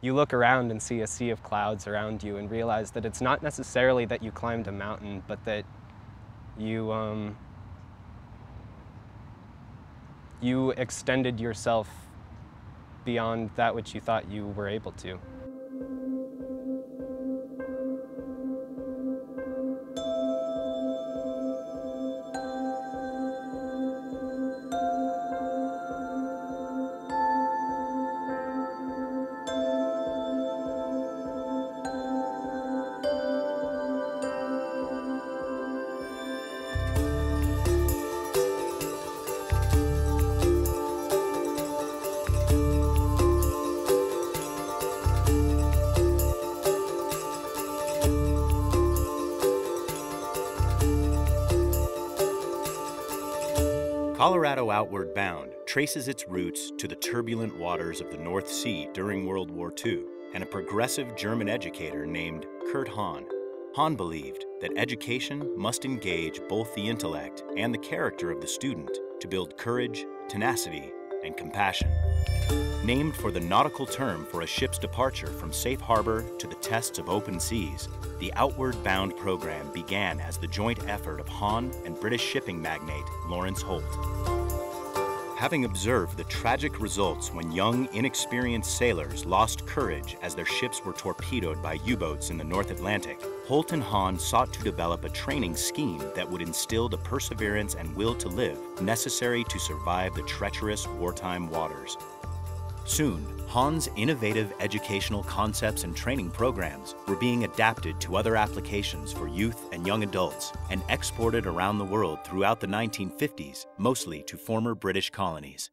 you look around and see a sea of clouds around you and realize that it's not necessarily that you climbed a mountain, but that you you extended yourself beyond that which you thought you were able to. Colorado Outward Bound traces its roots to the turbulent waters of the North Sea during World War II and a progressive German educator named Kurt Hahn. Hahn believed that education must engage both the intellect and the character of the student to build courage, tenacity, and compassion. Named for the nautical term for a ship's departure from safe harbor to the tests of open seas, the Outward Bound program began as the joint effort of Hahn and British shipping magnate Lawrence Holt. Having observed the tragic results when young, inexperienced sailors lost courage as their ships were torpedoed by U-boats in the North Atlantic, Holt and Hahn sought to develop a training scheme that would instill the perseverance and will to live necessary to survive the treacherous wartime waters. Soon, Hahn's innovative educational concepts and training programs were being adapted to other applications for youth and young adults and exported around the world throughout the 1950s, mostly to former British colonies.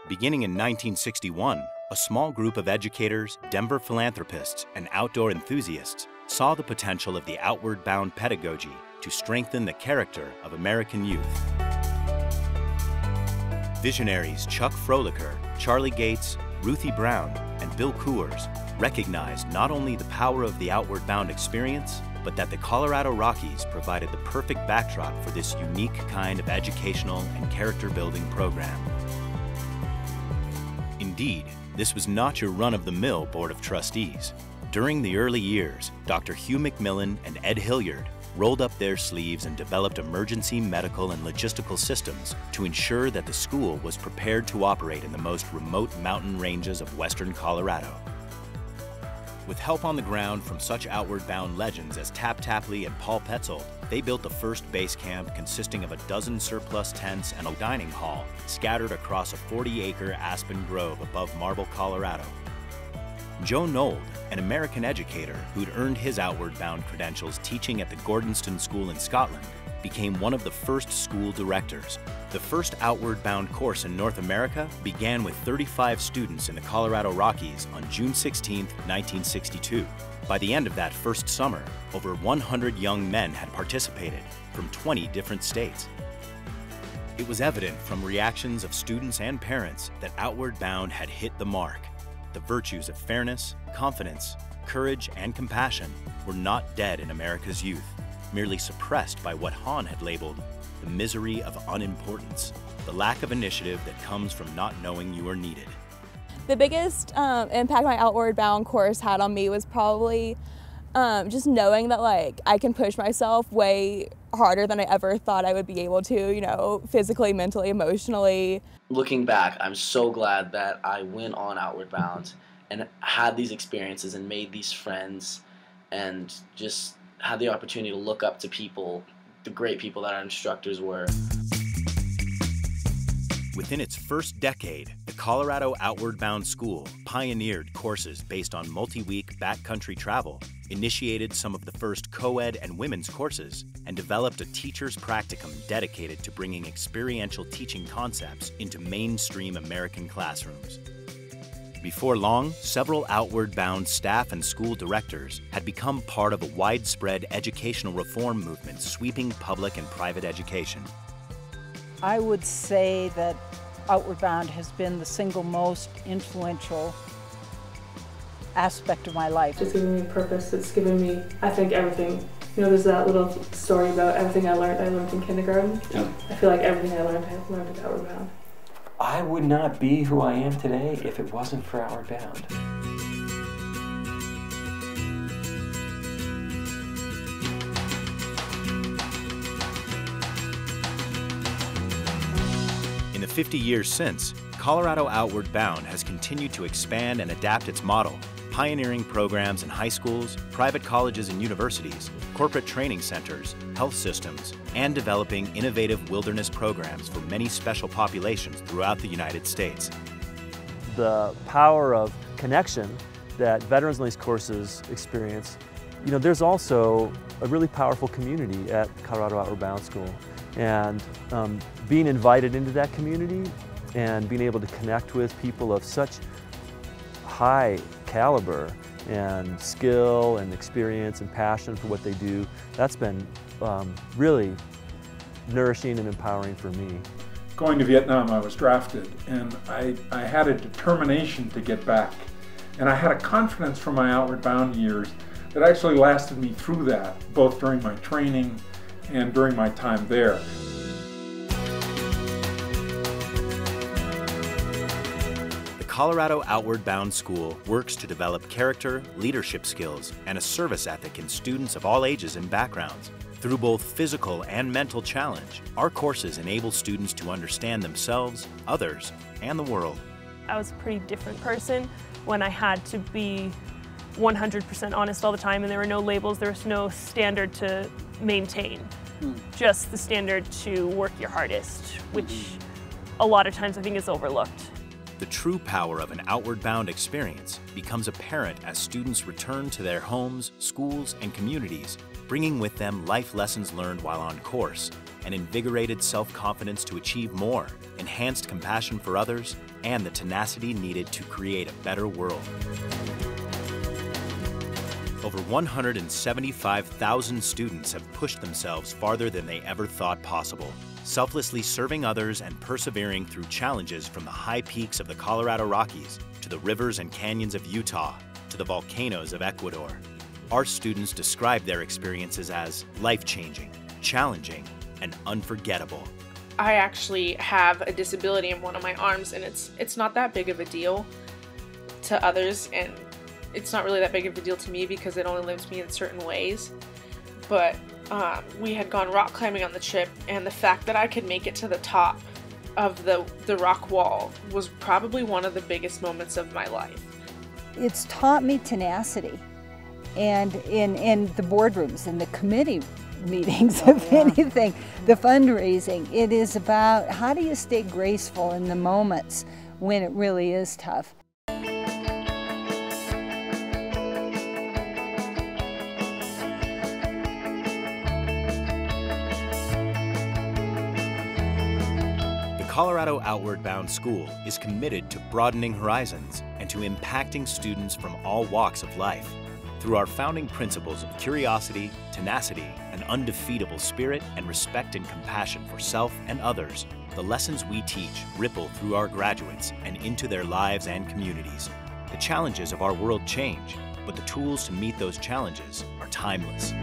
Beginning in 1961, a small group of educators, Denver philanthropists, and outdoor enthusiasts saw the potential of the Outward Bound pedagogy to strengthen the character of American youth. Visionaries Chuck Frolicker, Charlie Gates, Ruthie Brown, and Bill Coors recognized not only the power of the Outward Bound experience, but that the Colorado Rockies provided the perfect backdrop for this unique kind of educational and character-building program. Indeed, this was not your run-of-the-mill Board of Trustees. During the early years, Dr. Hugh McMillan and Ed Hilliard rolled up their sleeves and developed emergency medical and logistical systems to ensure that the school was prepared to operate in the most remote mountain ranges of western Colorado. With help on the ground from such Outward Bound legends as Tap Tapley and Paul Petzold, they built the first base camp consisting of a dozen surplus tents and a dining hall scattered across a 40-acre aspen grove above Marble, Colorado. Joe Nold, an American educator who'd earned his Outward Bound credentials teaching at the Gordonston School in Scotland, became one of the first school directors. The first Outward Bound course in North America began with 35 students in the Colorado Rockies on June 16, 1962. By the end of that first summer, over 100 young men had participated from 20 different states. It was evident from reactions of students and parents that Outward Bound had hit the mark. The virtues of fairness, confidence, courage, and compassion were not dead in America's youth, merely suppressed by what Hahn had labeled the misery of unimportance, the lack of initiative that comes from not knowing you are needed. The biggest impact my Outward Bound course had on me was probably just knowing that I can push myself way harder than I ever thought I would be able to, physically, mentally, emotionally. Looking back, I'm so glad that I went on Outward Bound and had these experiences and made these friends and just had the opportunity to look up to people, the great people that our instructors were. Within its first decade, the Colorado Outward Bound School pioneered courses based on multi-week backcountry travel, initiated some of the first co-ed and women's courses, and developed a teacher's practicum dedicated to bringing experiential teaching concepts into mainstream American classrooms. Before long, several Outward Bound staff and school directors had become part of a widespread educational reform movement sweeping public and private education. I would say that Outward Bound has been the single most influential aspect of my life. It's given me purpose. It's given me, I think, everything. There's that little story about everything I learned in kindergarten. Yeah. I feel like everything I learned at Outward Bound. I would not be who I am today if it wasn't for Outward Bound. In the 50 years since, Colorado Outward Bound has continued to expand and adapt its model, pioneering programs in high schools, private colleges and universities, corporate training centers, health systems, and developing innovative wilderness programs for many special populations throughout the United States. The power of connection that veterans on these courses experience, there's also a really powerful community at Colorado Outward Bound School. And being invited into that community and being able to connect with people of such high caliber and skill and experience and passion for what they do, that's been really nourishing and empowering for me. Going to Vietnam, I was drafted, and I had a determination to get back. And I had a confidence from my Outward Bound years that actually lasted me through that, both during my training and during my time there. The Colorado Outward Bound School works to develop character, leadership skills, and a service ethic in students of all ages and backgrounds. Through both physical and mental challenge, our courses enable students to understand themselves, others, and the world. I was a pretty different person when I had to be 100% honest all the time, and there were no labels, there was no standard to maintain. Just the standard to work your hardest, which a lot of times I think is overlooked. The true power of an Outward Bound experience becomes apparent as students return to their homes, schools, and communities, bringing with them life lessons learned while on course, an invigorated self-confidence to achieve more, enhanced compassion for others, and the tenacity needed to create a better world. Over 175,000 students have pushed themselves farther than they ever thought possible, selflessly serving others and persevering through challenges from the high peaks of the Colorado Rockies to the rivers and canyons of Utah to the volcanoes of Ecuador. Our students describe their experiences as life-changing, challenging, and unforgettable. I actually have a disability in one of my arms, and it's not that big of a deal to others, and it's not really that big of a deal to me because it only limits me in certain ways. But we had gone rock climbing on the trip, and the fact that I could make it to the top of the rock wall was probably one of the biggest moments of my life. It's taught me tenacity, and in the boardrooms and the committee meetings, if anything, the fundraising, it is about how do you stay graceful in the moments when it really is tough. Colorado Outward Bound School is committed to broadening horizons and to impacting students from all walks of life. Through our founding principles of curiosity, tenacity, an undefeatable spirit, and respect and compassion for self and others, the lessons we teach ripple through our graduates and into their lives and communities. The challenges of our world change, but the tools to meet those challenges are timeless.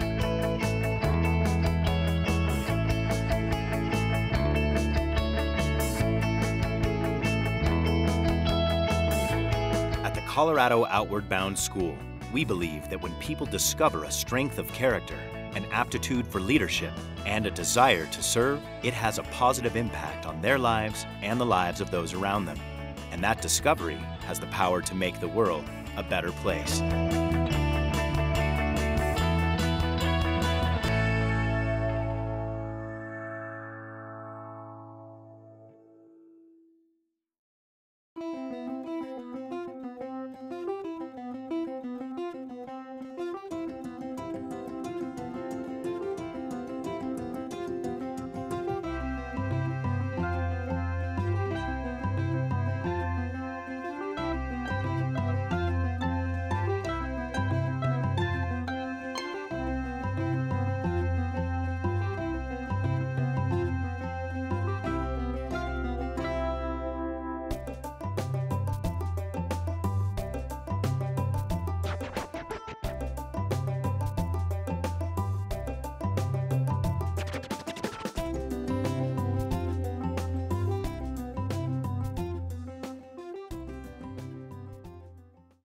Colorado Outward Bound School, we believe that when people discover a strength of character, an aptitude for leadership, and a desire to serve, it has a positive impact on their lives and the lives of those around them. And that discovery has the power to make the world a better place.